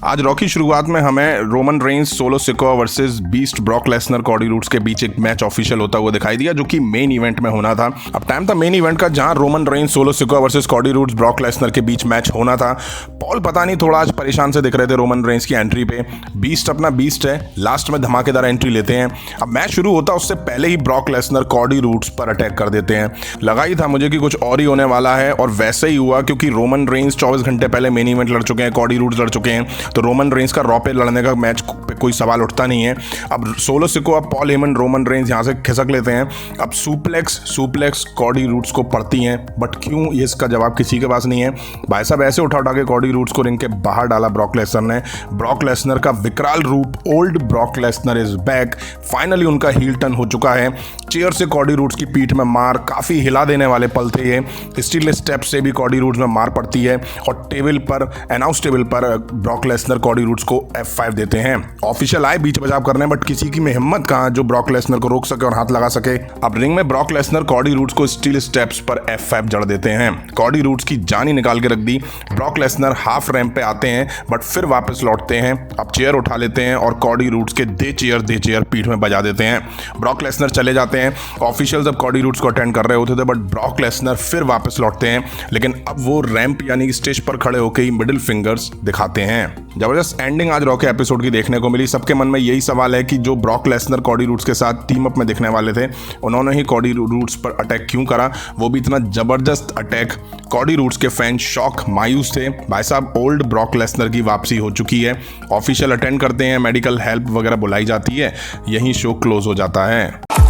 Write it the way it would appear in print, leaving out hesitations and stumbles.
आज रॉ की शुरुआत में हमें Roman Reigns, solo Sikoa versus beast Brock Lesnar, Cardi roads के बीच एक मैच ऑफिशियल होता हुआ दिखाई दिया जो कि मेन इवेंट में होना था। अब टाइम था मेन इवेंट का जहां Roman Reigns, solo Sikoa versus Cardi roads, Brock Lesnar के बीच मैच होना था। पॉल पता नहीं थोड़ा आज परेशान से दिख रहे थे रोमन रेंस की एंट्री पे। बीस्ट अपना बीस्ट है, लास्ट में धमाकेदार एंट्री लेते हैं। अब मैच शुरू होता उससे पहले ही ब्रॉक लेसनर कॉडी रूड्स पर अटैक कर देते हैं। लगा ही था मुझे कि कुछ और ही होने वाला है और वैसे ही हुआ, क्योंकि रोमन रेंस 24 घंटे पहले मेन इवेंट लड़ चुके हैं, कॉडी रूड्स लड़ चुके हैं, तो रोमन रेंस का रॉ पे लड़ने का मैच पे कोई सवाल उठता नहीं है। अब solo Sikoa, Paul Heyman, Roman Reigns यहाँ से खिसक लेते हैं। अब सुप्लेक्स कॉडी रूड्स को पड़ती हैं, बट क्यों, ये इसका जवाब किसी के पास नहीं है। भाई साहब ऐसे उठा के कॉडी रूड्स को रिंग के बाहर डाला ब्रॉक लेसनर ने। ब्रॉक लेसनर का विकराल रूप, old Brock Lesnar is back. Finally उनका हील टर्न हो चुका है। चेयर से कॉडी रूड्स की पीठ में मार, काफी हिला देने वाले पल थे ये। स्टील स्टेप से भी कॉडी रूड्स में मार पड़ती है और टेबल पर, अनाउंस टेबल पर ब्रॉक लेसनर कॉडी रूड्स को F5 देते हैं। ऑफिशियल आए बीच बचाव करने, बट किसी की में हिम्मत कहां जो ब्रॉक लेसनर को रोक सके और हाथ लगा सके। अब रिंग में ब्रॉक लेसनर कॉडी रूड्स को स्टील स्टेप्स पर F5 जड़ देते हैं। कॉडी रूड्स की जान ही निकाल के रख दी। ब्रॉक लेसनर हाफ रैंप पे आते हैं बट फिर वापस लौटते हैं। अब चेयर उठा लेते हैं और कॉडी रूड्स के दे चेयर पीठ में बजा देते हैं। ब्रॉक लेसनर चले जाते हैं। ऑफिशियल्स अब कॉडी रूड्स को अटेंड कर रहे होते थे, बट ब्रॉक लेसनर फिर वापस लौटते हैं, लेकिन अब वो रैंप यानी स्टेज पर खड़े होकर ही मिडिल फिंगर्स दिखाते हैं। जबरदस्त एंडिंग आज रॉ के एपिसोड की देखने को मिली। सबके मन में यही सवाल है कि जो ब्रॉक लेसनर कॉडी रूड्स के साथ टीम अप में दिखने वाले थे, उन्होंने ही कॉडी रूड्स पर अटैक क्यों करा, वो भी इतना जबरदस्त अटैक। कॉडी रूड्स के फैन शॉक, मायूस थे। भाई साहब ओल्ड ब्रॉक लेसनर की वापसी हो चुकी है। ऑफिशियल अटेंड करते हैं, मेडिकल हेल्प वगैरह बुलाई जाती है, यहीं शो क्लोज हो जाता है।